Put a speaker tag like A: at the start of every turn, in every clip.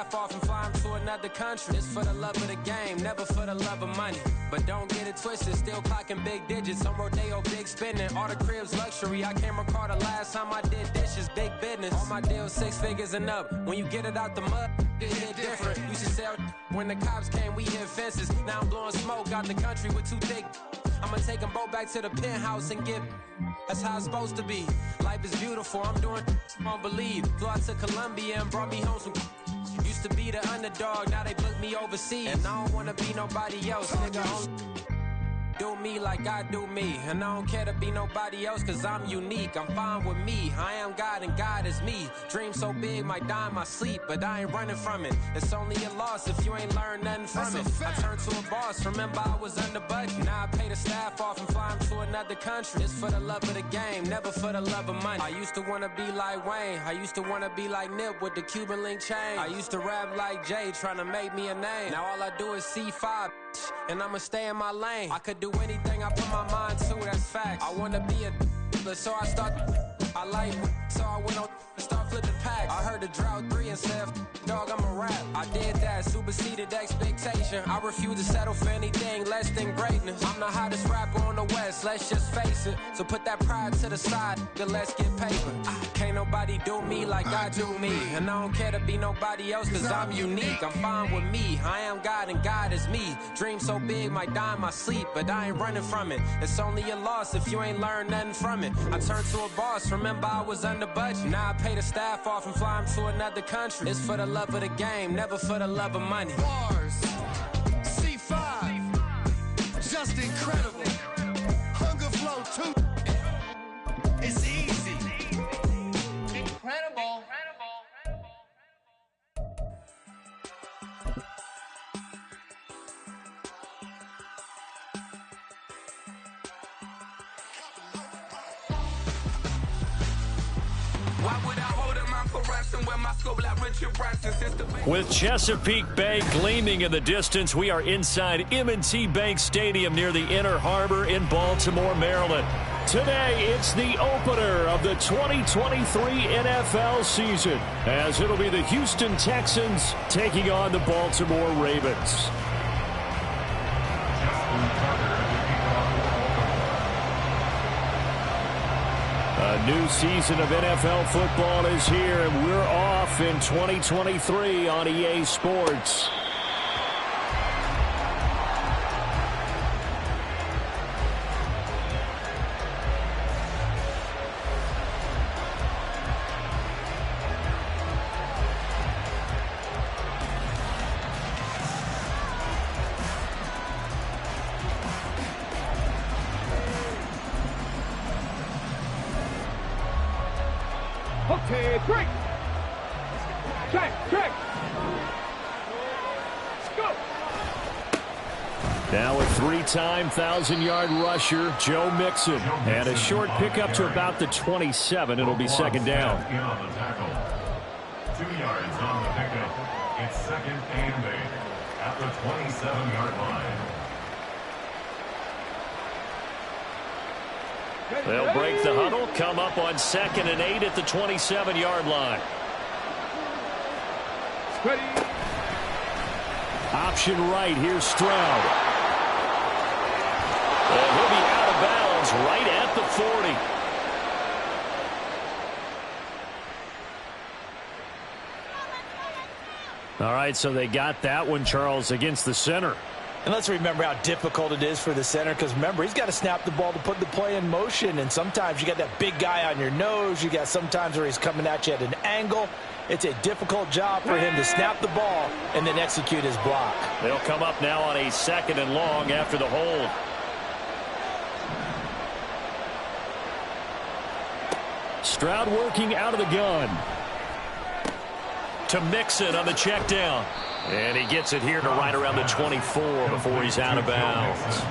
A: staff off and fly them to another country. It's for the love of the game, never for the love of money. But don't get it twisted, still clocking big digits. On Rodeo, big spending, all the cribs luxury. I can't recall the last time I did dishes, big business. All my deals 6 figures and up. When you get it out the mud, it hit different. Used to sell when the cops came, we hit fences. Now I'm blowing smoke out the country with 2 thick. I'ma take them both back to the penthouse and get. That's how it's supposed to be. Life is beautiful, I'm doing won't believe. Flew out to Colombia and brought me home some. Used to be the underdog, now they book me overseas. And I don't wanna be nobody else, nigga. Do me like I do me. And I don't care to be nobody else, cause I'm unique. I'm fine with me, I am God and God is me. Dream so big, might die in my sleep, but I ain't running from it. It's only a loss if you ain't learned nothing from it. I turned to a boss, remember I was under budget. Now I pay the staff off and fly them to another country. It's for the love of the game, never for the love of money. I used to wanna be like Wayne, I used to wanna be like Nip with the Cuban link chain. I used to rap like Jay, trying to make me a name. Now all I do is C5, and I'ma stay in my lane. I could do anything I put my mind to, that's fact. I wanna be a but so I start. I like so I went on and start flipping packs. I heard the drought 3 and said, dog, I'm a rap. I did that, superseded expectation. I refuse to settle for anything less than greatness. I'm the hottest rapper on the West, let's just face it. So put that pride to the side, then let's get paper. Can't nobody do me like I do me. And I don't care to be nobody else, cause I'm unique. I'm fine with me, I am God and God is me. Dream so big, might die in my sleep, but I ain't running from it. It's only a loss if you ain't learned nothing from it. I turned to a boss, remember I was under budget. Now I pay the staff off and fly them to another country. It's for the love of the game, never for the love of money.
B: Bars, C5, just incredible. Hunger Flow 2, it's easy. Incredible.
C: With Chesapeake Bay gleaming in the distance, we are inside M&T Bank Stadium near the Inner Harbor in Baltimore, Maryland. Today, it's the opener of the 2023 NFL season, as it'll be the Houston Texans taking on the Baltimore Ravens. A new season of NFL football is here, and we're off in 2023 on EA Sports.
D: Okay, break. Check. Let's go.
C: Now a 3-time 1,000-yard rusher, Joe Mixon. And a short pickup to about the 27. It'll be second down.
E: 2 yards on the pickup. It's second and 8 at the 27-yard line.
C: They'll break the huddle, come up on 2nd and 8 at the 27-yard line.
D: Ready.
C: Option right, here's Stroud. And he'll be out of bounds right at the 40. All right, so they got that one, Charles, against the center.
F: And let's remember how difficult it is for the center, because remember, he's got to snap the ball to put the play in motion, and sometimes you got that big guy on your nose. You got sometimes where he's coming at you at an angle. It's a difficult job for him to snap the ball and then execute his block.
C: They'll come up now on a 2nd and long after the hold. Stroud working out of the gun. To Mixon on the check down. And he gets it here to right around the 24 before he's out of bounds.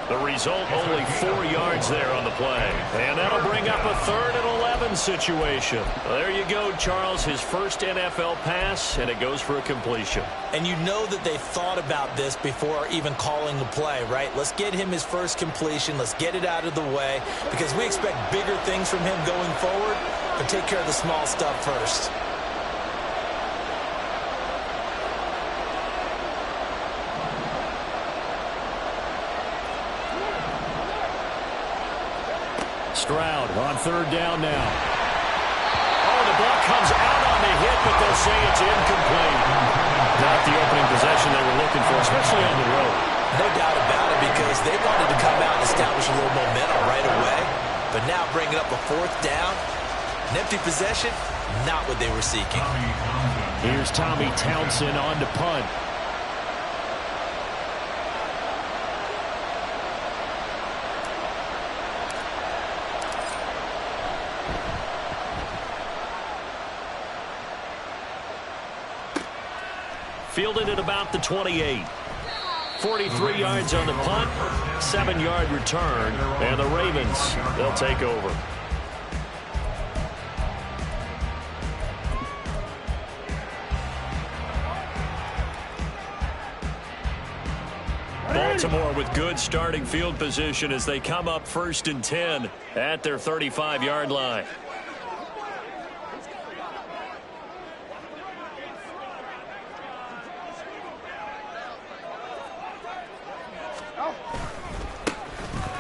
C: The result, only 4 yards there on the play. And that'll bring up a 3rd and 11 situation. Well, there you go, Charles, his first NFL pass, and it goes for a completion.
F: And you know that they thought about this before even calling the play, right? Let's get him his first completion. Let's get it out of the way, because we expect bigger things from him going forward, but take care of the small stuff first.
C: Stroud on third down now. Oh, the ball comes out on the hit, but they'll say it's incomplete. Not the opening possession they were looking for, especially on the road.
F: No doubt about it, because they wanted to come out and establish a little momentum right away. But now bringing up a fourth down, an empty possession, not what they were seeking.
C: Here's Tommy Townsend on to punt. Fielded at about the 28. 43 yards on the punt, 7-yard return, and the Ravens, they'll take over. Baltimore with good starting field position as they come up 1st and 10 at their 35-yard line.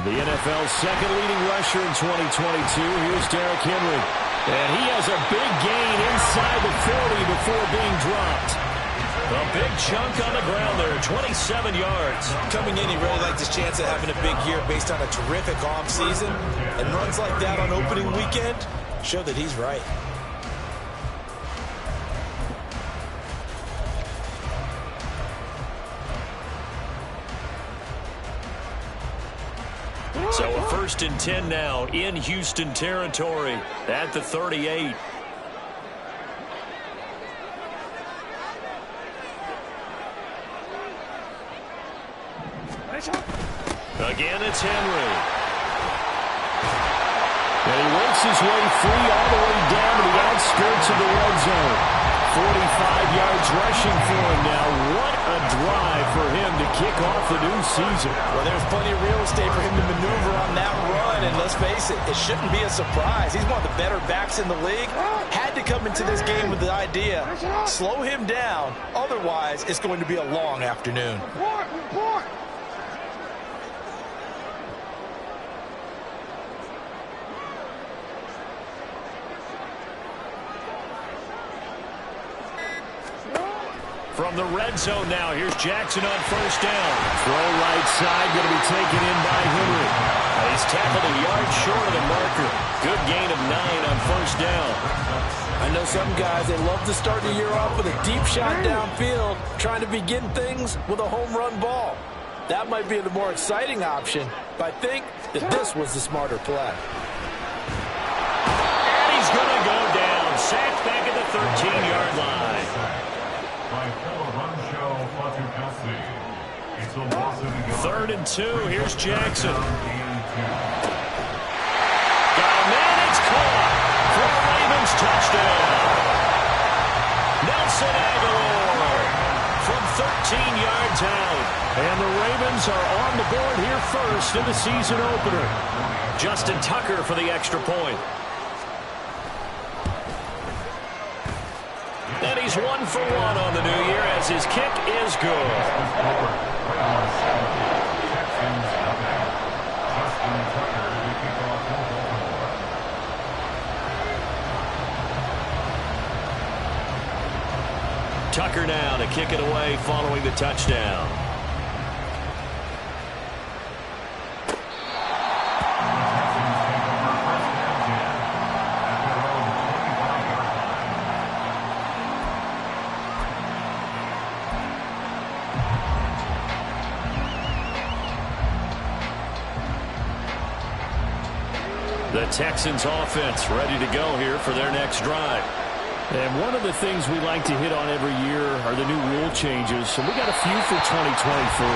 C: The NFL's second leading rusher in 2022. Here's Derrick Henry. And he has a big gain inside the 40 before being dropped. A big chunk on the ground there, 27 yards.
F: Coming in, he really liked his chance of having a big year based on a terrific offseason. And runs like that on opening weekend show that he's right.
C: So a 1st and 10 now in Houston territory at the 38. Again, it's Henry. And he works his way free all the way down to the outskirts of the red zone. 45 yards rushing for him now. What a drive for him to kick off the new season.
F: Well, there's plenty of real estate for him to maneuver on that run, and let's face it, it shouldn't be a surprise. He's one of the better backs in the league. Had to come into this game with the idea, slow him down, otherwise it's going to be a long afternoon.
C: From the red zone now, here's Jackson on 1st down. Throw right side, going to be taken in by Henry. He's tackled a yard short of the marker. Good gain of 9 on 1st down.
F: I know some guys, they love to start the year off with a deep shot downfield, trying to begin things with a home run ball. That might be the more exciting option, but I think that this was the smarter play.
C: And he's going to go down. Sacked back at the 13-yard line.
E: By fellow run show Fatukasi. It's a loss of the
C: 3rd and 2. Here's Jackson. Got a man. It's caught for a Ravens touchdown. Nelson Aguilar from 13 yards out. And the Ravens are on the board here first in the season opener. Justin Tucker for the extra point. And he's 1 for 1 on the new year as his kick is good. Tucker now to kick it away following the touchdown. The Texans offense ready to go here for their next drive. And one of the things we like to hit on every year are the new rule changes. And we got a few for 2023. A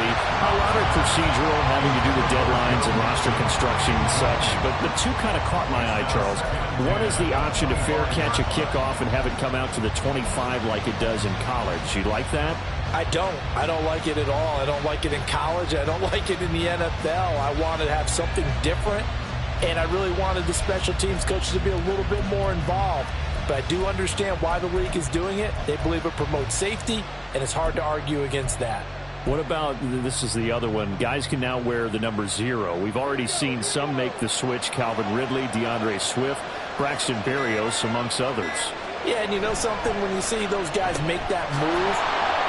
C: lot are procedural, having to do with deadlines and roster construction and such. But the two kind of caught my eye, Charles. One is the option to fair catch a kickoff and have it come out to the 25 like it does in college. You like that?
F: I don't. I don't like it at all. I don't like it in college. I don't like it in the NFL. I want to have something different. And I really wanted the special teams coaches to be a little bit more involved. But I do understand why the league is doing it. They believe it promotes safety, and it's hard to argue against that.
C: What about, this is the other one, guys can now wear the number 0. We've already seen some make the switch, Calvin Ridley, DeAndre Swift, Braxton Berrios, amongst others.
F: Yeah, and you know something? When you see those guys make that move,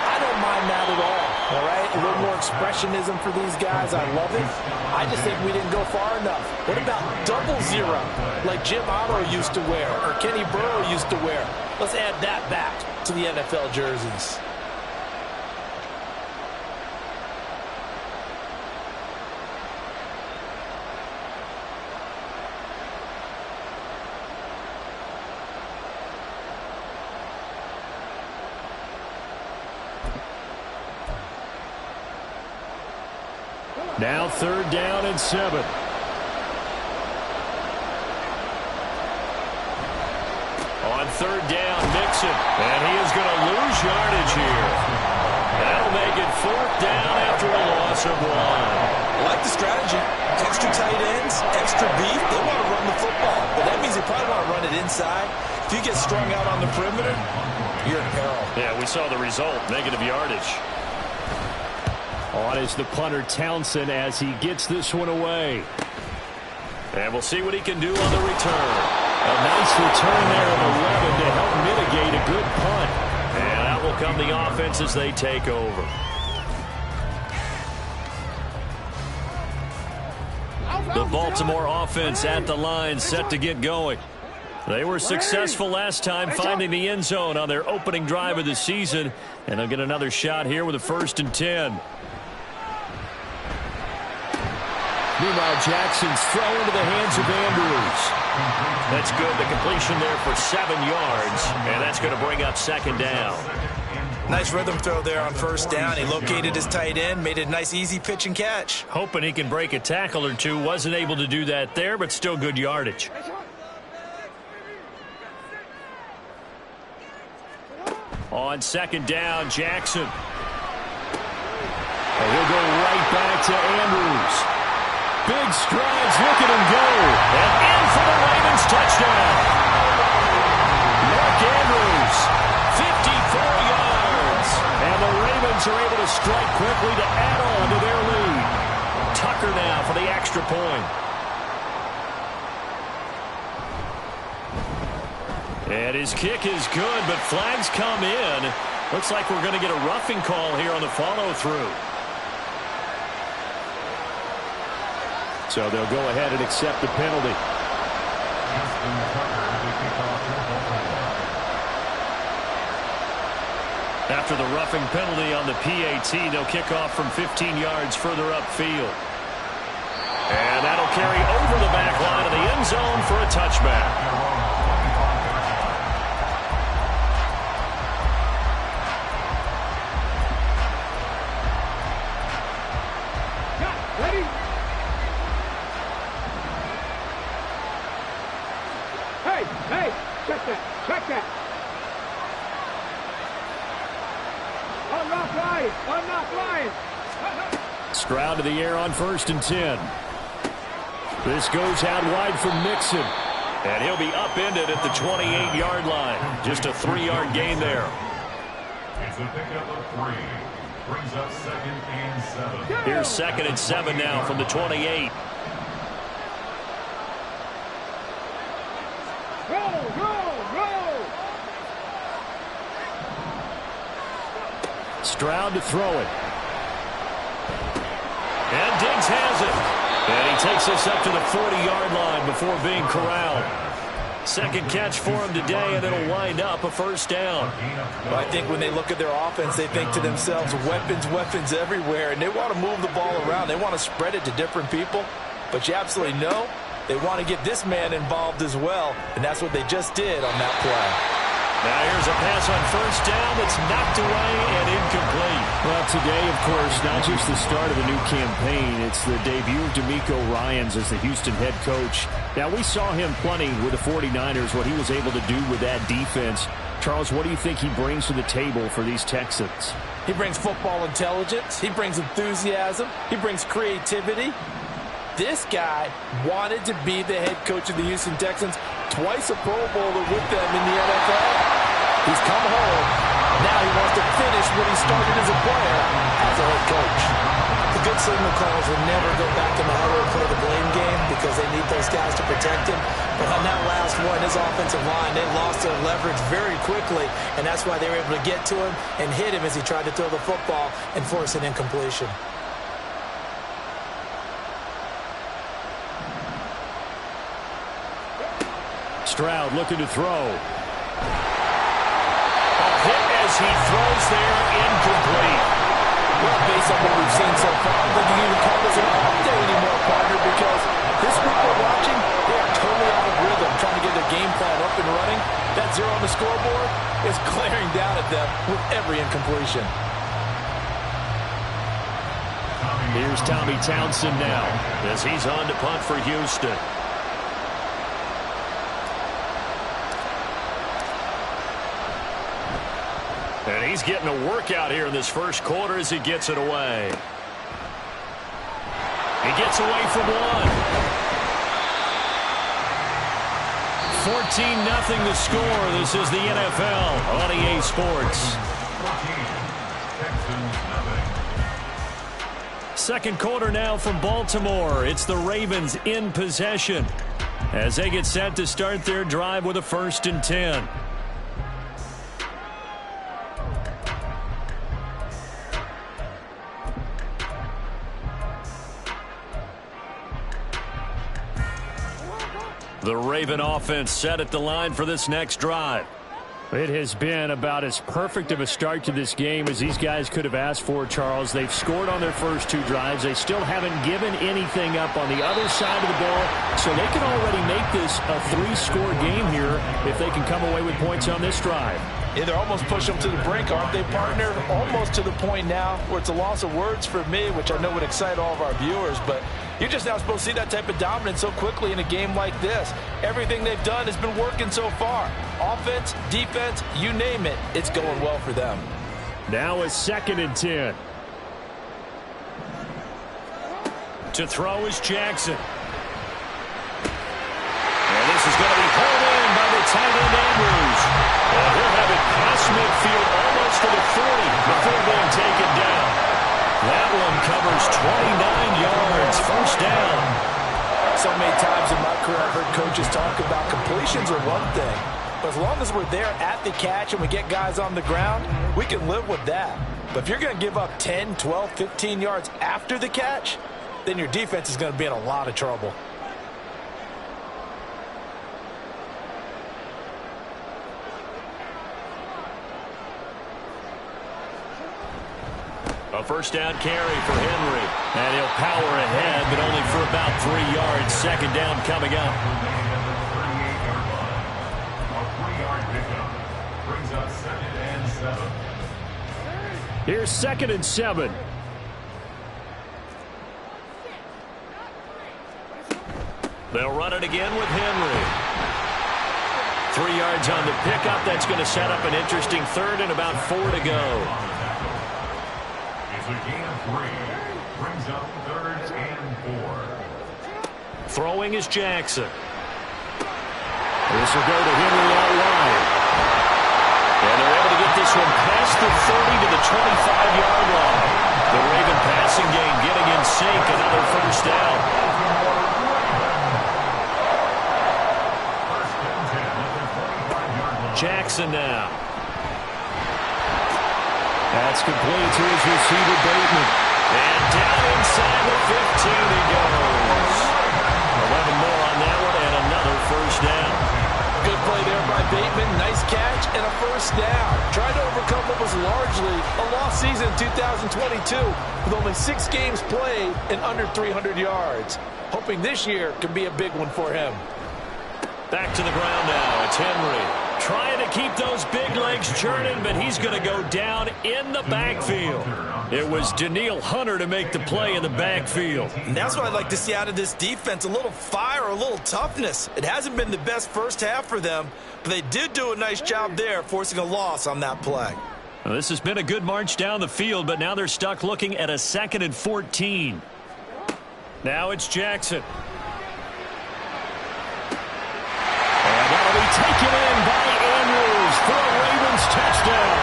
F: I don't mind that at all right? A little more expressionism for these guys. I love it. I just think we didn't go far enough. What about double 0, like Jim Otto used to wear or Kenny Burrow used to wear? Let's add that back to the NFL jerseys.
C: Now 3rd down and 7. On 3rd down, Mixon. And he is going to lose yardage here. That'll make it 4th down after a loss of 1.
F: I like the strategy. Extra tight ends, extra beef. They want to run the football. But that means they probably want to run it inside. If you get strung out on the perimeter, you're in peril.
C: Yeah, we saw the result. Negative yardage. On is the punter Townsend as he gets this one away. And we'll see what he can do on the return. A nice return there of 11 to help mitigate a good punt. And out will come the offense as they take over. The Baltimore offense at the line, set to get going. They were successful last time finding the end zone on their opening drive of the season. And they'll get another shot here with a 1st and 10. Meanwhile, Jackson's throw into the hands of Andrews. That's good. The completion there for 7 yards. And that's going to bring up 2nd down.
F: Nice rhythm throw there on 1st down. He located his tight end, made it a nice, easy pitch and catch.
C: Hoping he can break a tackle or two. Wasn't able to do that there, but still good yardage. On 2nd down, Jackson. And he'll go right back to Andrews. Big strides, look at him go. And in for the Ravens touchdown. Mark Andrews, 54 yards. And the Ravens are able to strike quickly to add on to their lead. Tucker now for the extra point. And his kick is good, but flags come in. Looks like we're going to get a roughing call here on the follow-through. So they'll go ahead and accept the penalty. After the roughing penalty on the PAT, they'll kick off from 15 yards further upfield. And that'll carry over the back line of the end zone for a touchback.
D: Check that. I'm not lying.
C: Stroud to the air on 1st and 10. This goes out wide for Mixon. And he'll be upended at the 28-yard line. Just a 3-yard gain there.
E: It's a pickup of 3. Brings up 2nd and 7.
C: Here's 2nd and 7 now from the 28. Stroud to throw it. And Diggs has it. And he takes us up to the 40-yard line before being corralled. 2nd catch for him today, and it'll wind up a 1st down.
F: Well, I think when they look at their offense, they think to themselves, weapons everywhere, and they want to move the ball around. They want to spread it to different people. But you absolutely know they want to get this man involved as well, and that's what they just did on that play.
C: Now here's a pass on 1st down that's knocked away and incomplete. Well, today, of course, not just the start of the new campaign, it's the debut of DeMeco Ryans as the Houston head coach. Now, we saw him plenty with the 49ers, what he was able to do with that defense. Charles, what do you think he brings to the table for these Texans?
F: He brings football intelligence. He brings enthusiasm. He brings creativity. This guy wanted to be the head coach of the Houston Texans, twice a Pro Bowler with them in the NFL. He's come home. Now he wants to finish what he started as a player as a head signal callers will never go back in the huddle and play the blame game because they need those guys to protect him. But on that last one, his offensive line, they lost their leverage very quickly, and that's why they were able to get to him and hit him as he tried to throw the football and force an incompletion.
C: Stroud looking to throw. A hit as he throws there, incomplete.
F: Well, based on what we've seen so far, I don't think you can even call this an off day anymore, partner, because this group we're watching, they are totally out of rhythm, trying to get their game plan up and running. That 0 on the scoreboard is glaring down at them with every incompletion.
C: Here's Tommy Townsend now as he's on to punt for Houston. And he's getting a workout here in this first quarter as he gets it away. He gets away from one. 14-0 the score. This is the NFL on EA Sports. Second quarter now from Baltimore. It's the Ravens in possession as they get set to start their drive with a 1st and 10. The Raven offense set at the line for this next drive. It has been about as perfect of a start to this game as these guys could have asked for, Charles. They've scored on their first 2 drives. They still haven't given anything up on the other side of the ball, so they can already make this a 3-score game here if they can come away with points on this drive.
F: Yeah, they're almost pushing them to the brink, aren't they, partner? Almost to the point now where it's a loss of words for me, which I know would excite all of our viewers, but you're just not supposed to see that type of dominance so quickly in a game like this. Everything they've done has been working so far. Offense, defense, you name it, it's going well for them.
C: Now a 2nd and 10. To throw is Jackson. And this is going to be pulled in by the tight end Andrews. And he'll have it past midfield almost to the 40 before being taken down. That one covers 29 yards, 1st down.
F: So many times in my career I've heard coaches talk about completions are one thing, but as long as we're there at the catch and we get guys on the ground, we can live with that. But if you're going to give up 10, 12, 15 yards after the catch, then your defense is going to be in a lot of trouble.
C: A 1st down carry for Henry. And he'll power ahead, but only for about 3 yards. 2nd down coming up. Here's 2nd and 7. They'll run it again with Henry. 3 yards on the pickup. That's going to set up an interesting 3rd and about 4 to go.
E: It's a gain of 3. Brings up 3rd and 4.
C: Throwing is Jackson. This will go to Henry out wide. And they're able to get this one past the 30 to the 25-yard line. The Raven passing game getting in sync. Another 1st down. Jackson now. That's complete to his receiver, Bateman. And down inside the 15 he goes. 11 more on that one, and another 1st down.
F: Good play there by Bateman. Nice catch and a 1st down. Trying to overcome what was largely a lost season in 2022 with only 6 games played and under 300 yards. Hoping this year can be a big one for him.
C: Back to the ground now. It's Henry. Trying to keep those big legs churning, but he's going to go down in the backfield. It was Danielle Hunter to make the play in the backfield.
F: And that's what I'd like to see out of this defense, a little fire, a little toughness. It hasn't been the best 1st half for them, but they did do a nice job there, forcing a loss on that play.
C: Well, this has been a good march down the field, but now they're stuck looking at a 2nd and 14. Now it's Jackson. And that'll be taken in by Andrews for a Ravens touchdown.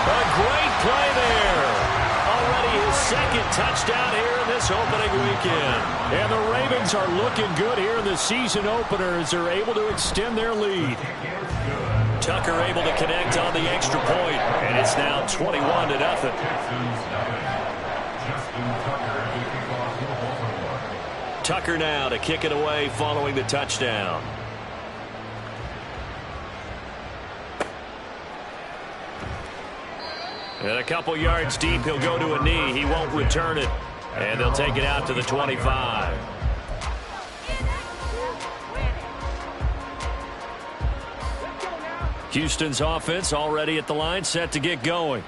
C: A great play there. Already his second touchdown here in this opening weekend. And the Ravens are looking good here in the season opener as they're able to extend their lead. Tucker able to connect on the extra point, and it's now 21-0. Tucker now to kick it away following the touchdown. And a couple yards deep, he'll go to a knee. He won't return it. And they'll take it out to the 25. Houston's offense already at the line, set to get going.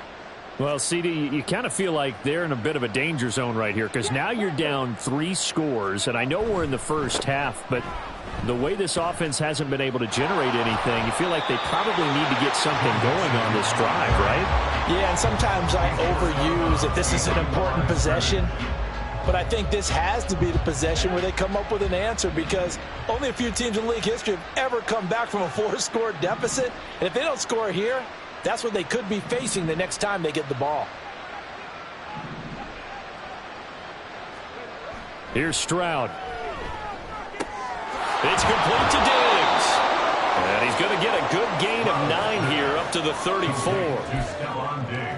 G: Well, CD, you kind of feel like they're in a bit of a danger zone right here because now you're down 3 scores, and I know we're in the first half, but the way this offense hasn't been able to generate anything, you feel like they probably need to get something going on this drive, right?
F: Yeah, and sometimes I overuse that this is an important possession, but I think this has to be the possession where they come up with an answer because only a few teams in league history have ever come back from a 4-score deficit, and if they don't score here, that's what they could be facing the next time they get the ball.
G: Here's Stroud.
C: It's complete to Diggs. And he's going to get a good gain of 9 here up to the 34.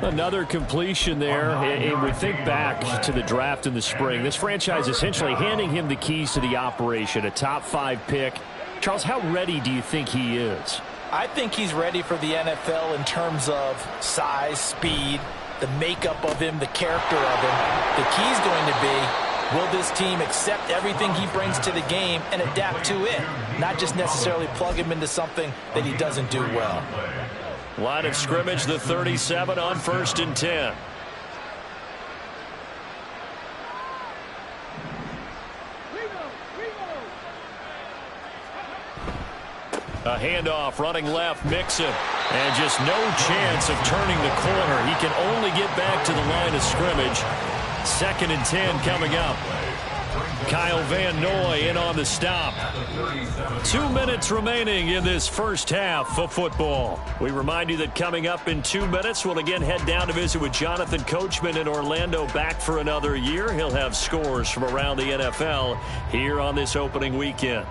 G: Another completion there. And we think back to the draft in the spring. This franchise essentially handing him the keys to the operation, a top 5 pick. Charles, how ready do you think he is?
F: I think he's ready for the NFL in terms of size, speed, the makeup of him, the character of him. The key is going to be, will this team accept everything he brings to the game and adapt to it? Not just necessarily plug him into something that he doesn't do well.
C: Line of scrimmage, the 37 on 1st and 10. A handoff, running left, Mixon. And just no chance of turning the corner. He can only get back to the line of scrimmage. 2nd and 10 coming up. Kyle Van Noy in on the stop. 2 minutes remaining in this first half of football. We remind you that coming up in 2 minutes, we'll again head down to visit with Jonathan Coachman in Orlando, back for another year. He'll have scores from around the NFL here on this opening weekend.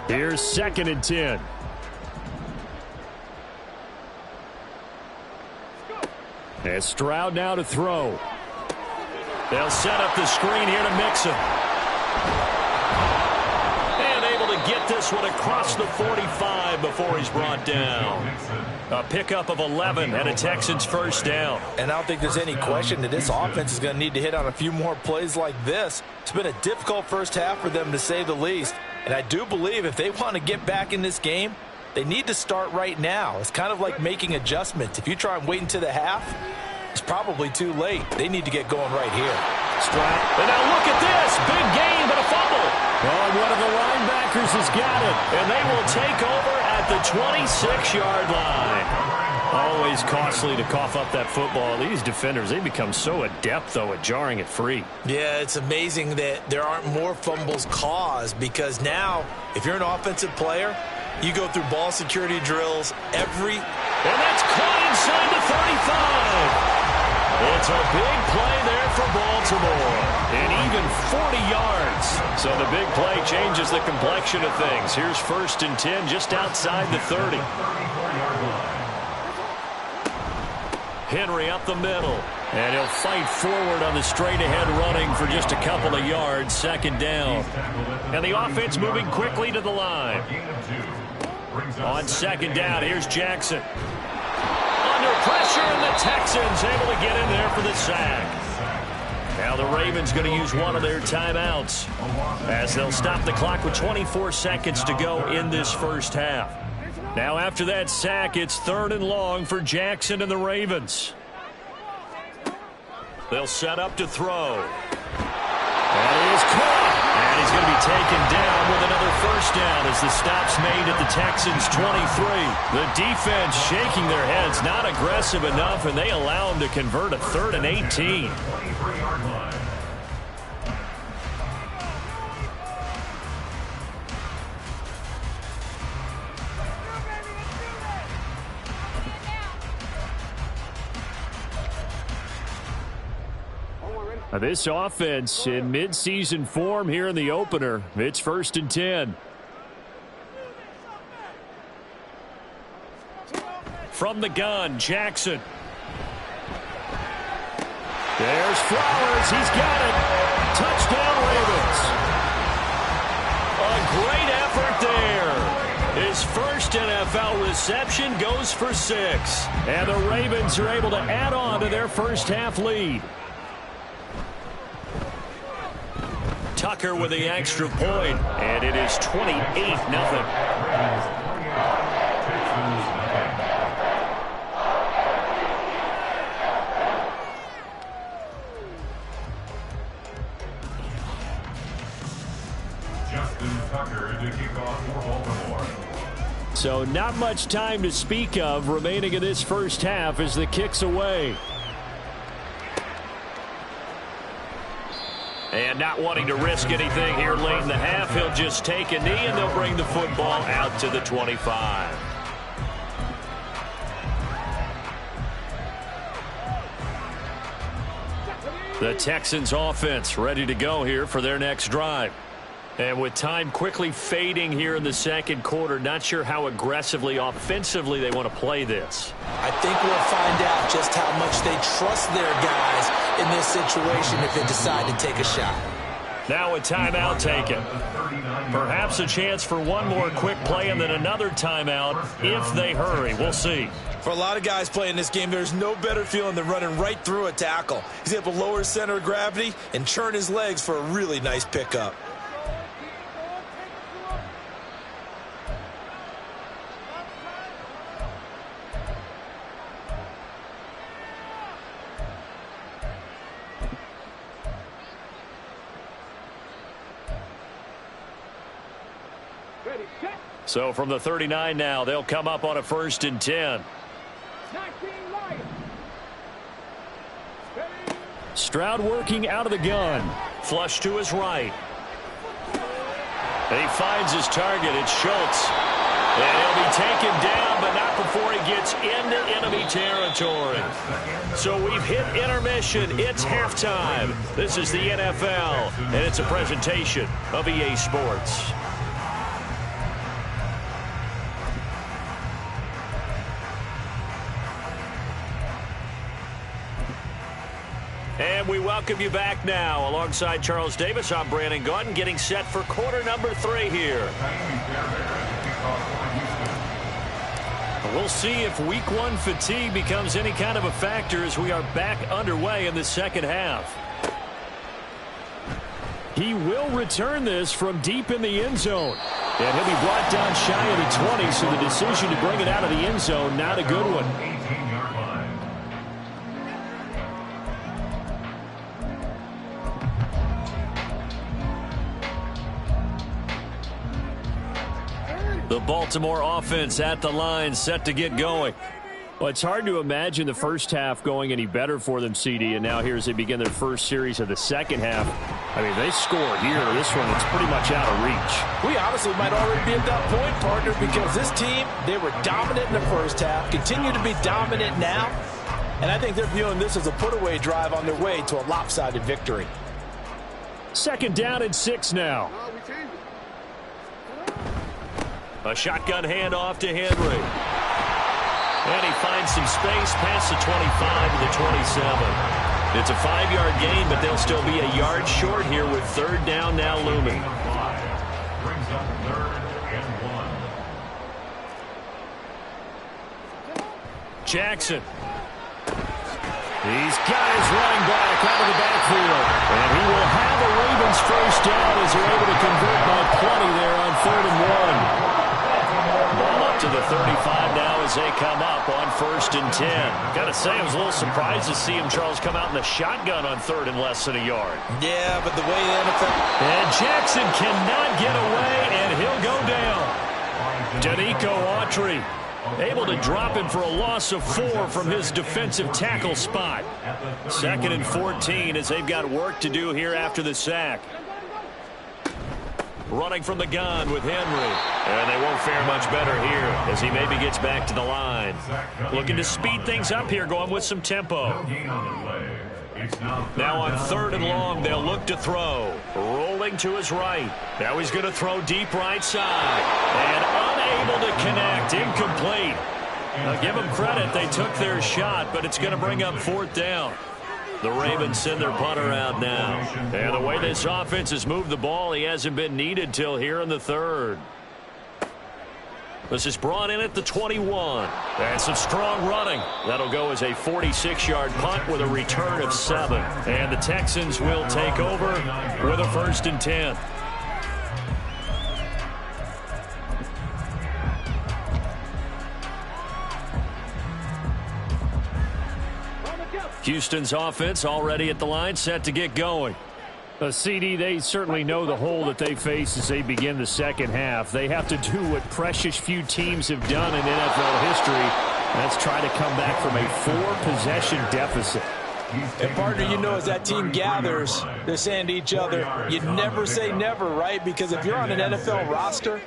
G: Here's 2nd and 10. And Stroud now to throw.
C: They'll set up the screen here to Mixon. And able to get this one across the 45 before he's brought down. A pickup of 11 and a Texans first down.
F: And I don't think there's any question that this offense is going to need to hit on a few more plays like this. It's been a difficult first half for them, to say the least. And I do believe if they want to get back in this game, they need to start right now. It's kind of like making adjustments. If you try and wait until the half, it's probably too late. They need to get going right here.
C: Stroud. And now look at this. Big gain, but a fumble.
G: Oh, one of the linebackers has got it.
C: And they will take over at the 26-yard line.
G: Always costly to cough up that football. These defenders, they become so adept, though, at jarring it free.
F: Yeah, it's amazing that there aren't more fumbles caused because now, if you're an offensive player, you go through ball security drills every...
C: And that's caught inside the 35. It's a big play there for Baltimore. And even 40 yards. So the big play changes the complexion of things. Here's 1st and 10 just outside the 30. Henry up the middle. And he'll fight forward on the straight-ahead running for just a couple of yards. 2nd down. And the offense moving quickly to the line. On 2nd down, here's Jackson. Under pressure, and the Texans able to get in there for the sack. Now the Ravens going to use one of their timeouts as they'll stop the clock with 24 seconds to go in this first half. Now after that sack, it's 3rd and long for Jackson and the Ravens. They'll set up to throw. And he is caught. And he's going to be taken down with another first down as the stop's made at the Texans' 23. The defense shaking their heads, not aggressive enough, and they allow him to convert a 3rd and 18. This offense in midseason form here in the opener. It's 1st and 10. From the gun, Jackson. There's Flowers. He's got it. Touchdown, Ravens. A great effort there. His first NFL reception goes for 6. And the Ravens are able to add on to their first half lead. Tucker with the extra point, and it is 28-0. So not much time to speak of remaining in this first half as the kick's away. And not wanting to risk anything here late in the half, he'll just take a knee and they'll bring the football out to the 25. The Texans offense ready to go here for their next drive. And with time quickly fading here in the second quarter, not sure how aggressively, offensively they want to play this.
F: I think we'll find out just how much they trust their guys in this situation if they decide to take a shot.
C: Now a timeout taken. Perhaps a chance for one more quick play and then another timeout if they hurry. We'll see.
F: For a lot of guys playing this game, there's no better feeling than running right through a tackle. He's able to lower his center of gravity and churn his legs for a really nice pickup.
C: So from the 39 now, they'll come up on a 1st and 10. Stroud working out of the gun. Flush to his right. And he finds his target. It's Schultz. And he'll be taken down, but not before he gets into enemy territory. So we've hit intermission. It's halftime. This is the NFL, and it's a presentation of EA Sports. And we welcome you back now. Alongside Charles Davis, I'm Brandon Gaudin, getting set for quarter number 3 here. We'll see if week 1 fatigue becomes any kind of a factor as we are back underway in the second half. He will return this from deep in the end zone. And he'll be brought down shy of the 20, so the decision to bring it out of the end zone, not a good one. The Baltimore offense at the line, set to get going. Well, it's hard to imagine the first half going any better for them, CD, and now here as they begin their first series of the second half. I mean, they score here. This one, it's pretty much out of reach.
F: We honestly might already be at that point, partner, because this team, they were dominant in the first half, continue to be dominant now, and I think they're viewing this as a put-away drive on their way to a lopsided victory.
C: 2nd down and 6 now. A shotgun handoff to Henry. And he finds some space past the 25 to the 27. It's a 5-yard gain, but they'll still be a yard short here with 3rd down now looming.
E: Brings up 3rd and 1.
C: Jackson. He's got his running back out of the backfield. And he will have a Ravens first down as they're able to convert by plenty there on 3rd and 1. Ball up to the 35 now as they come up on 1st and 10. Got to say, I was a little surprised to see him, Charles, come out in the shotgun on 3rd and less than a yard.
F: Yeah, but the way the NFL...
C: And Jackson cannot get away, and he'll go down. Danico Autry able to drop him for a loss of 4 from his defensive tackle spot. 2nd and 14 as they've got work to do here after the sack. Running from the gun with Henry. And they won't fare much better here as he maybe gets back to the line. Looking to speed things up here, going with some tempo. Now on 3rd and long, they'll look to throw. Rolling to his right. Now he's going to throw deep right side. And unable to connect. Incomplete. Now give them credit. They took their shot, but it's going to bring up 4th down. The Ravens send their punter out now. And the way this offense has moved the ball, he hasn't been needed till here in the 3rd. This is brought in at the 21. And some strong running. That'll go as a 46-yard punt with a return of 7. And the Texans will take over with a 1st and 10. Houston's offense already at the line, set to get going.
G: CD, they certainly know the hole that they face as they begin the second half. They have to do what precious few teams have done in NFL history. That's try to come back from a 4-possession deficit.
F: And, partner, you know, as that team gathers, they're saying to each other, you never say never, right? Because if you're on an NFL roster,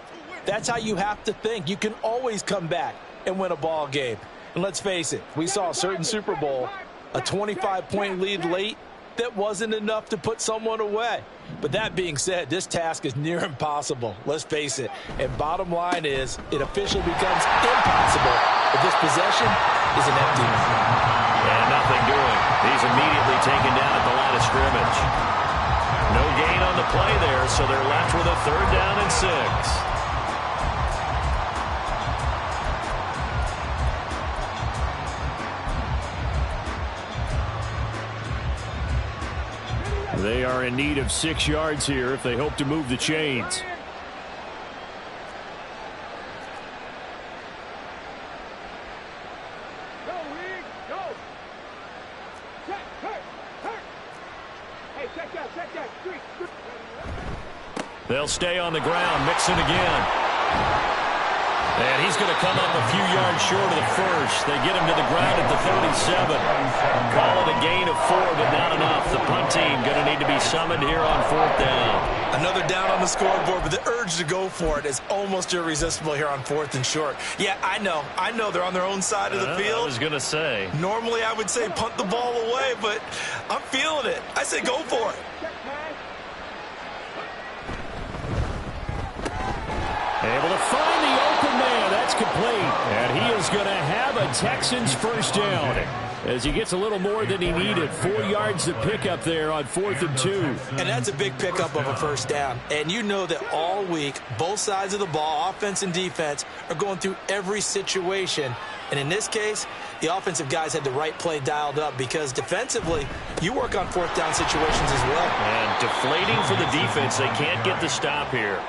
F: that's how you have to think. You can always come back and win a ball game. And let's face it, we saw a certain Super Bowl, a 25-point lead late, that wasn't enough to put someone away. But that being said, this task is near impossible. Let's face it. And bottom line is, it officially becomes impossible if this possession is an empty one.
C: And nothing doing. He's immediately taken down at the line of scrimmage. No gain on the play there, so they're left with a 3rd down and 6.
G: They are in need of 6 yards here if they hope to move the chains.
D: Go, Reed, go. Check, hurt. Hey, check that. Street.
C: They'll stay on the ground. Mixon again. And he's going to come up a few yards short of the first. They get him to the ground at the 37. Call it a gain of 4, but not enough. The punt team going to need to be summoned here on 4th down.
F: Another down on the scoreboard, but the urge to go for it is almost irresistible here on 4th and short. Yeah, I know they're on their own side of the field.
C: I was going to say.
F: Normally I would say punt the ball away, but I'm feeling it. I say go for it.
G: Able to find the open man. That's complete. And he is going to have a Texans 1st down as he gets a little more than he needed. 4 yards to pick up there on 4th and 2.
F: And that's a big pickup of a 1st down. And you know that all week, both sides of the ball, offense and defense, are going through every situation. And in this case, the offensive guys had the right play dialed up because defensively, you work on 4th down situations as well.
C: And deflating for the defense. They can't get the stop here.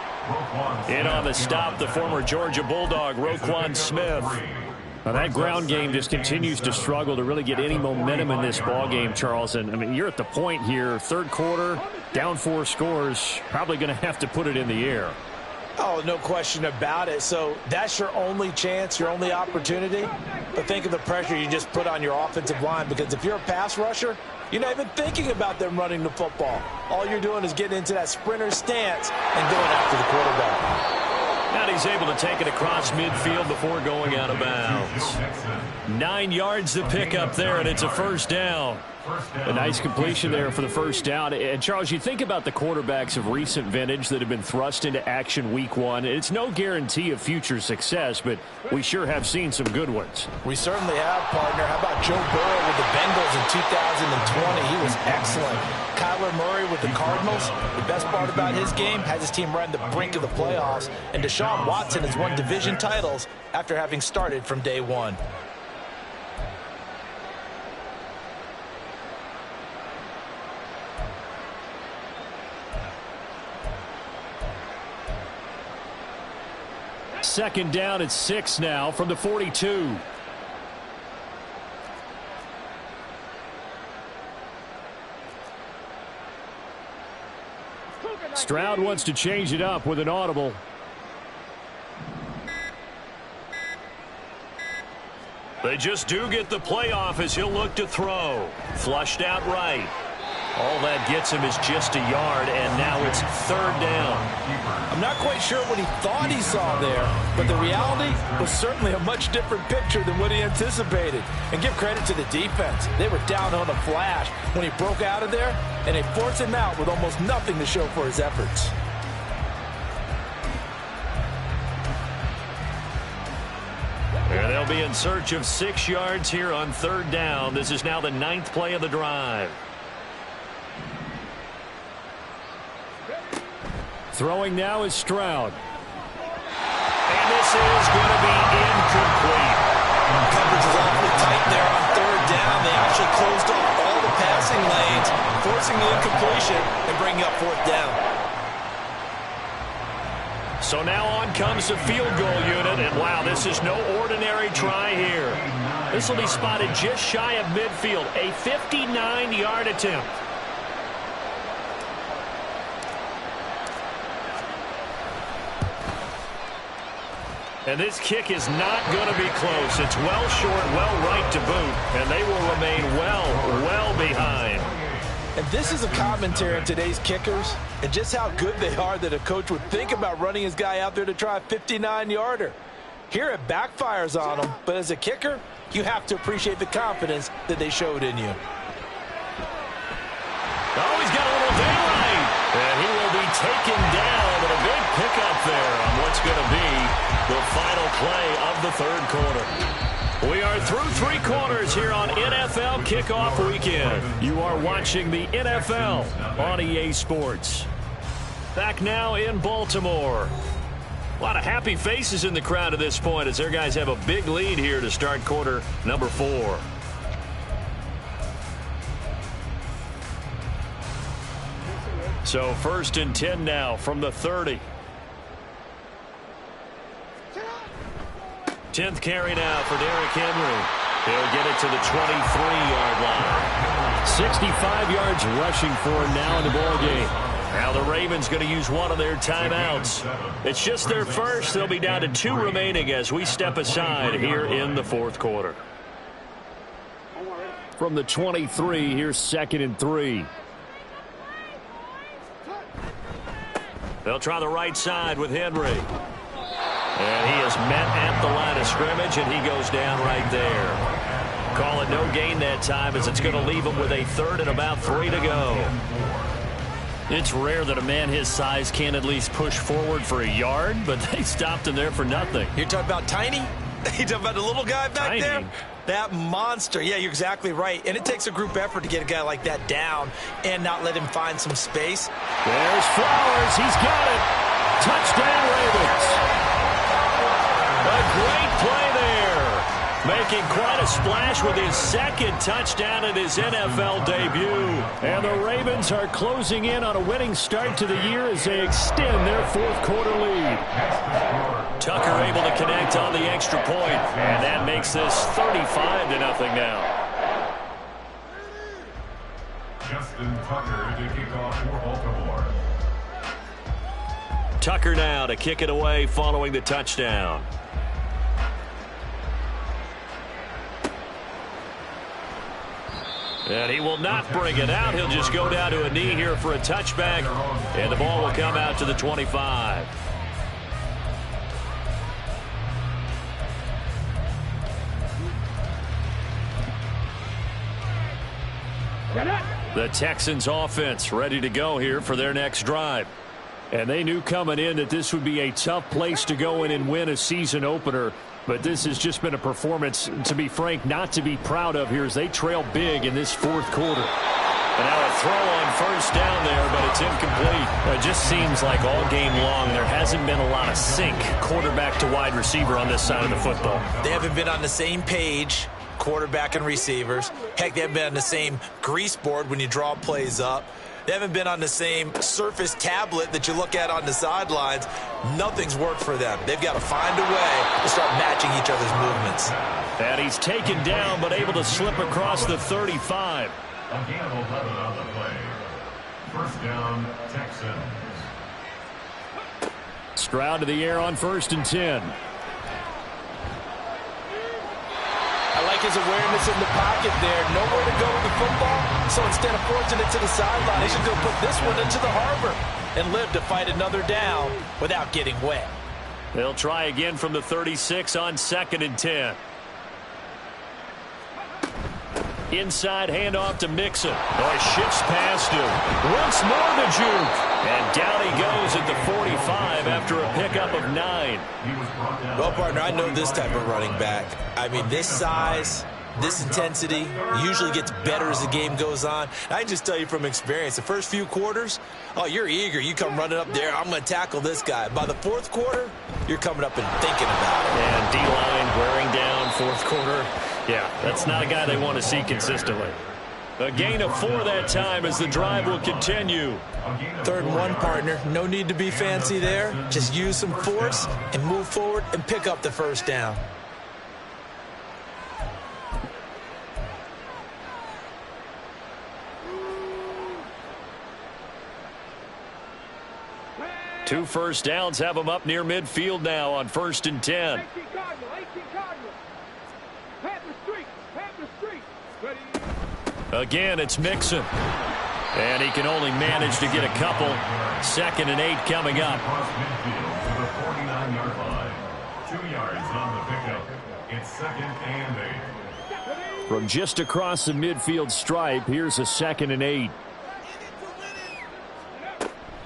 C: In on the stop, the former Georgia Bulldog, Roquan Smith.
G: Now that ground game just continues to struggle to really get any momentum in this ball game, Charles. And I mean, you're at the point here, 3rd quarter, down 4 scores, probably going to have to put it in the air.
F: Oh, no question about it. So that's your only chance, your only opportunity. But think of the pressure you just put on your offensive line, because if you're a pass rusher, you're not even thinking about them running the football. All you're doing is getting into that sprinter stance and going after the quarterback.
C: And he's able to take it across midfield before going out of bounds. 9 yards to pick up there, and it's a 1st down.
G: A nice completion there for the 1st down. And, Charles, you think about the quarterbacks of recent vintage that have been thrust into action week 1. It's no guarantee of future success, but we sure have seen some good ones.
F: We certainly have, partner. How about Joe Burrow with the Bengals in 2020? He was excellent. Kyler Murray with the Cardinals. The best part about his game, has his team right on the brink of the playoffs. And Deshaun Watson has won division titles after having started from day 1.
G: Second down at 6 now from the 42. Stroud wants to change it up with an audible.
C: They just do get the playoff as he'll look to throw. Flushed out right. All that gets him is just a yard, and now it's third down.
F: I'm not quite sure what he thought he saw there, but the reality was certainly a much different picture than what he anticipated. And give credit to the defense. They were down on a flash when he broke out of there, and they forced him out with almost nothing to show for his efforts.
C: And they'll be in search of 6 yards here on third down. This is now the 9th play of the drive.
G: Throwing now is Stroud.
C: And this is going to be incomplete.
F: Coverage is awfully tight there on third down. They actually closed off all the passing lanes, forcing the incompletion and bringing up fourth down.
C: So now on comes the field goal unit, and wow, this is no ordinary try here. This will be spotted just shy of midfield, a 59-yard attempt. And this kick is not going to be close. It's well short, well right to boot, and they will remain well behind.
F: And this is a commentary on today's kickers and just how good they are that a coach would think about running his guy out there to try a 59-yarder. Here it backfires on him, but as a kicker, you have to appreciate the confidence that they showed in you.
C: Oh, he's got a little daylight. And he will be taken down, but a big pickup there on what's going to be the final play of the third quarter. We are through 3 quarters here on NFL Kickoff Weekend. You are watching the NFL on EA Sports. Back now in Baltimore. A lot of happy faces in the crowd at this point as their guys have a big lead here to start quarter number 4. So 1st and 10 now from the 30. 10th carry now for Derrick Henry. He'll get it to the 23-yard line.
G: 65 yards rushing for him now in the ball game.
C: Now the Ravens going to use one of their timeouts. It's just their first. They'll be down to 2 remaining as we step aside here in the fourth quarter.
G: From the 23, here's 2nd and 3.
C: They'll try the right side with Henry. And he is met at the line of scrimmage, and he goes down right there. Call it no gain that time as it's going to leave him with a 3rd and about 3 to go.
G: It's rare that a man his size can't at least push forward for a yard, but they stopped him there for nothing.
F: You're talking about Tiny? You're talking about the little guy back there? That monster. Yeah, you're exactly right. And it takes a group effort to get a guy like that down and not let him find some space.
G: There's Flowers. He's got it. Touchdown, Ravens.
C: A great play there. Making quite a splash with his 2nd touchdown in his NFL debut.
G: And the Ravens are closing in on a winning start to the year as they extend their 4th quarter lead.
C: Tucker able to connect on the extra point, and that makes this 35-0 now.
E: Justin Tucker to kick off for Baltimore.
C: Tucker now to kick it away following the touchdown. And he will not bring it out. He'll just go down to a knee here for a touchback, and the ball will come out to the 25. The Texans offense ready to go here for their next drive.
G: And they knew coming in that this would be a tough place to go in and win a season opener. But this has just been a performance, to be frank, not to be proud of here as they trail big in this 4th quarter.
C: And now a throw on 1st down there, but it's incomplete.
G: It just seems like all game long there hasn't been a lot of sync quarterback to wide receiver on this side of the football.
F: They haven't been on the same page, quarterback and receivers. Heck, they haven't been on the same grease board when you draw plays up. They haven't been on the same Surface tablet that you look at on the sidelines. Nothing's worked for them. They've got to find a way to start matching each other's movements.
C: And he's taken down but able to slip across the 35.
E: Again, 11 on the play. 1st down, Texans.
G: Stroud to the air on 1st and 10.
F: I like his awareness in the pocket there. Nowhere to go with the football, so instead of forcing it to the sideline, he should go put this one into the harbor and live to fight another down without getting wet.
C: They'll try again from the 36 on 2nd and 10. Inside handoff to Mixon. Oh, he shifts past him. Once more the juke. And down he goes at the 45 after a pickup of 9.
F: Well, partner, I know this type of running back. I mean, this size, this intensity usually gets better as the game goes on. I can just tell you from experience, the first few quarters, oh, you're eager. You come running up there, I'm going to tackle this guy. By the fourth quarter, you're coming up and thinking about it.
C: And D-line wearing down fourth quarter. Yeah, that's not a guy they want to see consistently. A gain of 4 that time as the drive will continue.
F: 3rd and 1, partner. No need to be fancy there. Just use some force and move forward and pick up the first down.
C: Two first downs have them up near midfield now on 1st and 10.
D: 18 Cardinal. Pat the street. Ready.
C: Again, it's Mixon. And he can only manage to get a couple. 2nd and 8 coming up.
E: Across midfield to the 49-yard line. 2 yards on the pickup. It's 2nd and 8.
C: From just across the midfield stripe, here's a 2nd and 8.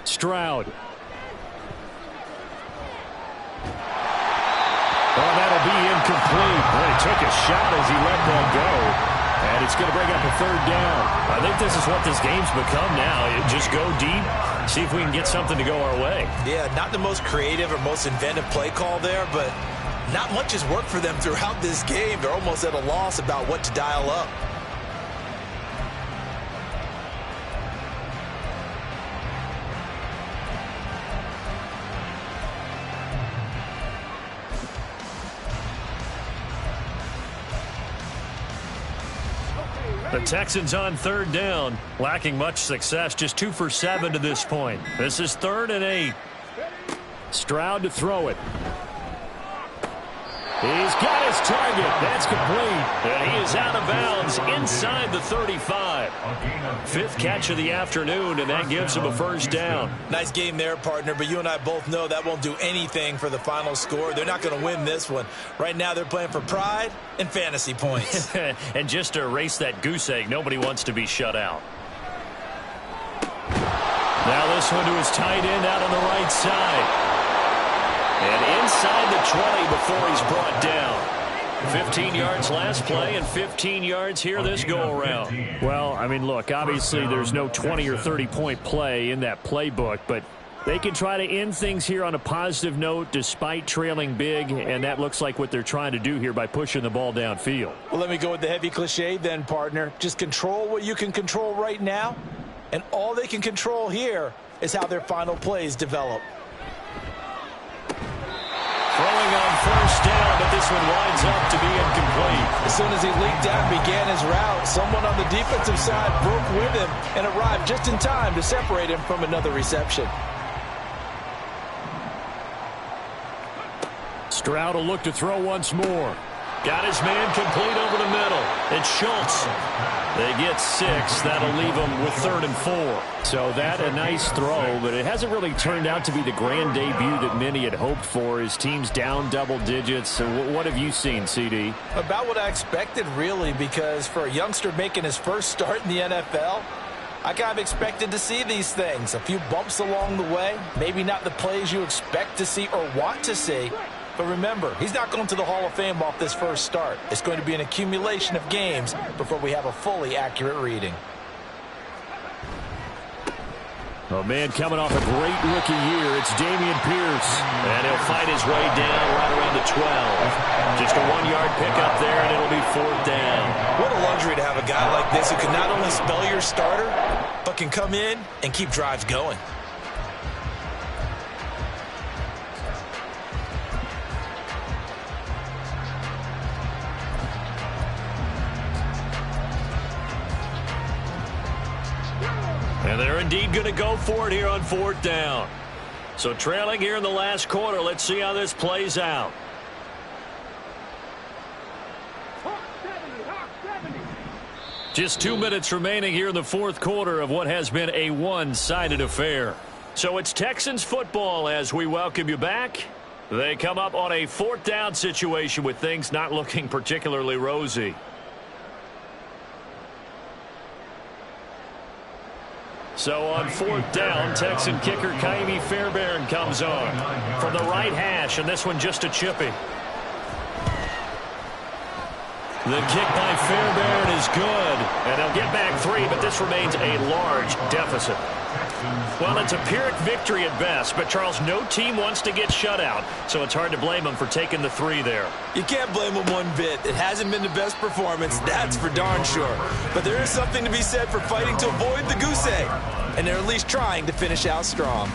C: Stroud. Oh, that'll be incomplete. Boy, he took a shot as he let that go. And it's going to bring up a 3rd down. I think this is what this game's become now. Just go deep, see if we can get something to go our way.
F: Yeah, not the most creative or most inventive play call there, but not much has worked for them throughout this game. They're almost at a loss about what to dial up.
C: The Texans on 3rd down, lacking much success, just 2 for 7 to this point. This is 3rd and 8. Stroud to throw it. He's got his target. That's complete. And he is out of bounds inside the 35. 5th catch of the afternoon, and that gives him a first down.
F: Nice game there, partner, but you and I both know that won't do anything for the final score. They're not going to win this one. Right now they're playing for pride and fantasy points.
C: And just to erase that goose egg, nobody wants to be shut out. Now this one to his tight end out on the right side. And inside the 20 before he's brought down. 15 yards last play and 15 yards here this go-around. Well, I mean, look, obviously there's no 20 or 30-point play in that playbook, but they can try to end things here on a positive note despite trailing big, and that looks like what they're trying to do here by pushing the ball downfield.
F: Well, let me go with the heavy cliche then, partner. Just control what you can control right now, and all they can control here is how their final plays develop.
C: Throwing on 1st down, but this one winds up to be incomplete.
F: As soon as he leaked out and began his route, someone on the defensive side broke with him and arrived just in time to separate him from another reception.
C: Stroud will look to throw once more. Got his man complete over the middle. It's Schultz. They get 6. That'll leave them with 3rd and 4. So that a nice throw, but it hasn't really turned out to be the grand debut that many had hoped for. His team's down double digits. So what have you seen, CD?
F: About what I expected, really, because for a youngster making his first start in the NFL, I kind of expected to see these things. A few bumps along the way, maybe not the plays you expect to see or want to see. But remember, he's not going to the Hall of Fame off this first start. It's going to be an accumulation of games before we have a fully accurate reading.
C: Oh, man, coming off a great rookie year, it's Dameon Pierce. And he'll fight his way down right around the 12. Just a 1-yard pickup there, and it'll be 4th down.
F: What a luxury to have a guy like this who can not only spell your starter, but can come in and keep drives going.
C: And they're indeed going to go for it here on 4th down. So trailing here in the last quarter. Let's see how this plays out. Just 2 minutes remaining here in the fourth quarter of what has been a one-sided affair. So it's Texans football as we welcome you back. They come up on a fourth down situation with things not looking particularly rosy. So on fourth down, Texan kicker Ka'imi Fairbairn comes on from the right hash, and this one just a chippy. The kick by Fairbairn is good, and they'll get back 3, but this remains a large deficit. Well, it's a Pyrrhic victory at best, but, Charles, no team wants to get shut out, so it's hard to blame them for taking the 3 there.
F: You can't blame them one bit. It hasn't been the best performance, that's for darn sure. But there is something to be said for fighting to avoid the goose egg, and they're at least trying to finish out strong.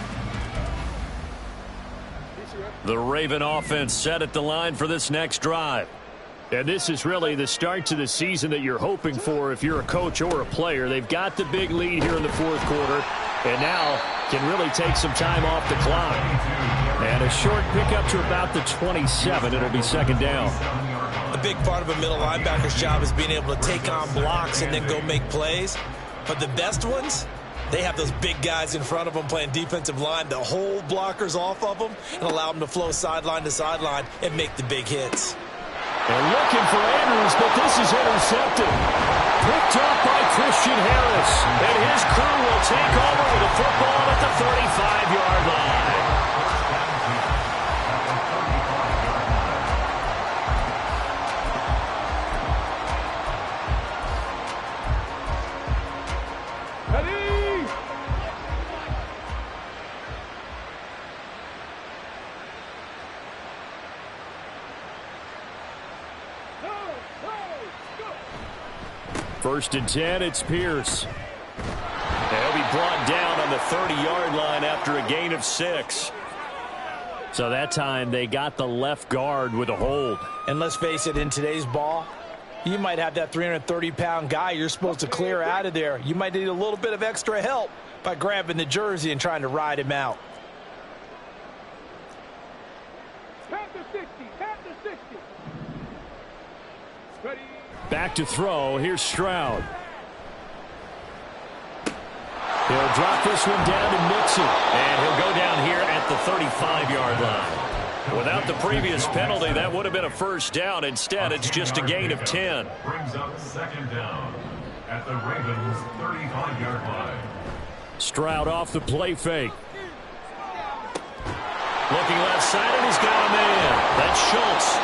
C: The Raven offense set at the line for this next drive.
G: And this is really the start to the season that you're hoping for if you're a coach or a player. They've got the big lead here in the fourth quarter, and now can really take some time off the clock. And a short pickup to about the 27. It'll be second down.
F: A big part of a middle linebacker's job is being able to take on blocks and then go make plays. But the best ones, they have those big guys in front of them playing defensive line that hold blockers off of them and allow them to flow sideline to sideline and make the big hits.
G: They're looking for Andrews, but this is intercepted. Picked up by Christian Harris.
C: And his crew will take over with a football at the 35-yard line.
G: First and 10, it's Pierce.
C: They'll be brought down on the 30-yard line after a gain of 6.
G: So that time they got the left guard with a hold.
F: And let's face it, in today's ball, you might have that 330-pound guy you're supposed to clear out of there. You might need a little bit of extra help by grabbing the jersey and trying to ride him out.
G: Back to throw. Here's Stroud. He'll drop this one down to Mixon.
C: And he'll go down here at the 35-yard line. Without the previous penalty, that would have been a first down. Instead, it's just a gain of 10.
E: Brings up second down at the Ravens' 35-yard line.
G: Stroud off the play fake.
C: Looking left side, and he's got a man. That's Schultz.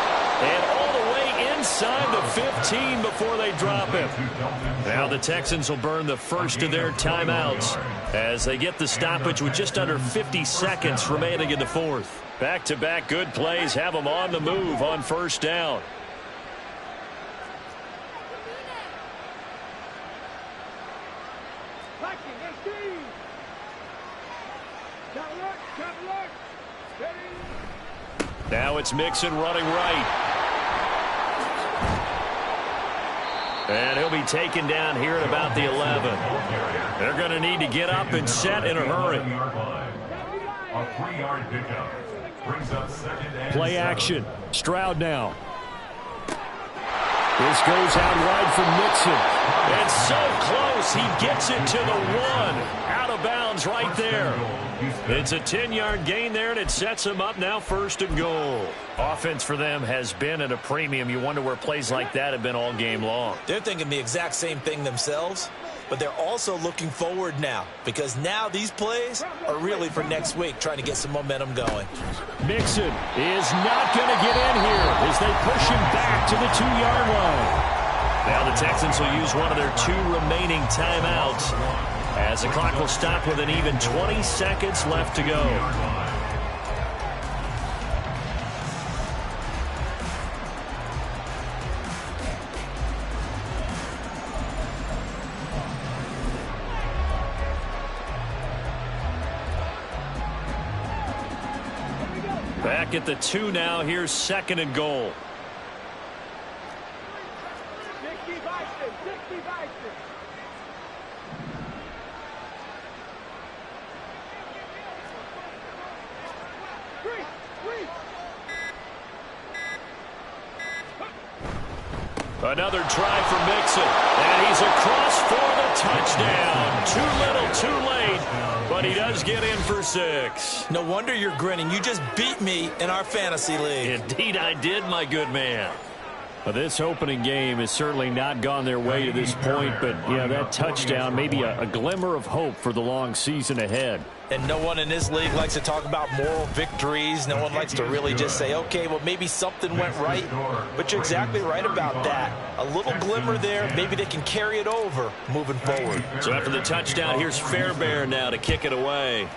C: And all the way inside the 15 before they drop him. Now the Texans will burn the first of their timeouts as they get the stoppage with just under 50 seconds remaining in the fourth. Back-to-back good plays have them on the move on first down. Now it's Mixon running right. And he'll be taken down here at about the 11. They're going to need to get up and set in a hurry.
E: A 3-yard pickup brings up second and
G: play action. Stroud now. This goes out wide from Mixon.
C: And so close, he gets it to the 1. Out of bounds right there. It's a 10-yard gain there, and it sets them up now first and goal. Offense for them has been at a premium. You wonder where plays like that have been all game long.
F: They're thinking the exact same thing themselves, but they're also looking forward now because now these plays are really for next week, trying to get some momentum going.
G: Mixon is not going to get in here as they push him back to the 2-yard line.
C: Now the Texans will use one of their 2 remaining timeouts as the clock will stop with an even 20 seconds left to go. Back at the 2 now. Here's second and goal. Another try for Mixon, and he's across for the touchdown. Too little, too late, but he does get in for 6.
F: No wonder you're grinning. You just beat me in our fantasy league.
C: Indeed I did, my good man. Well, this opening game has certainly not gone their way to this point, but, yeah, that touchdown, maybe a glimmer of hope for the long season ahead.
F: And no one in this league likes to talk about moral victories. No one likes to really just say, okay, well, maybe something went right. But you're exactly right about that. A little glimmer there. Maybe they can carry it over moving forward.
C: So after the touchdown, here's Fairbairn now to kick it away.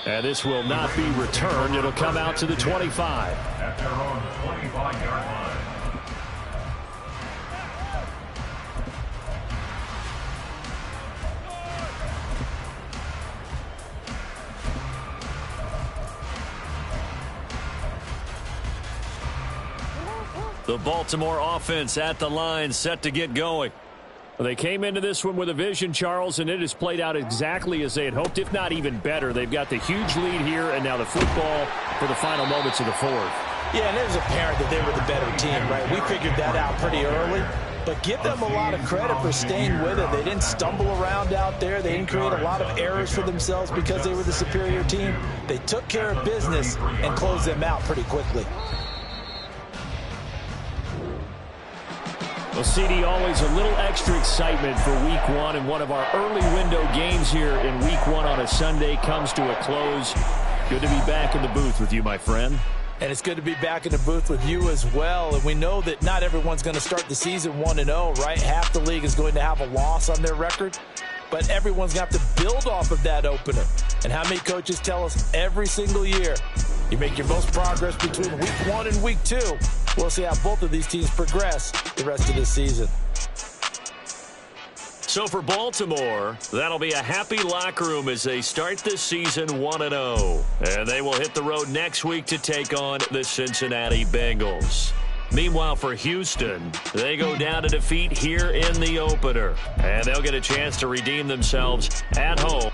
C: And this will not be returned. It'll come out to the 25.
E: At their own 25-yard line.
C: The Baltimore offense at the line, set to get going.
G: Well, they came into this one with a vision, Charles, and it has played out exactly as they had hoped, if not even better. They've got the huge lead here, and now the football for the final moments of the fourth.
F: Yeah, and it was apparent that they were the better team, right? We figured that out pretty early. But give them a lot of credit for staying with it. They didn't stumble around out there. They didn't create a lot of errors for themselves because they were the superior team. They took care of business and closed them out pretty quickly.
G: Well, CD, always a little extra excitement for Week 1, and one of our early window games here in Week 1 on a Sunday comes to a close. Good to be back in the booth with you, my friend.
F: And it's good to be back in the booth with you as well. And we know that not everyone's going to start the season 1-0, right? Half the league is going to have a loss on their record. But everyone's going to have to build off of that opener. And how many coaches tell us every single year, you make your most progress between Week 1 and Week 2. We'll see how both of these teams progress the rest of this season.
C: So for Baltimore, that'll be a happy locker room as they start this season 1-0. And they will hit the road next week to take on the Cincinnati Bengals. Meanwhile, for Houston, they go down to defeat here in the opener. And they'll get a chance to redeem themselves at home.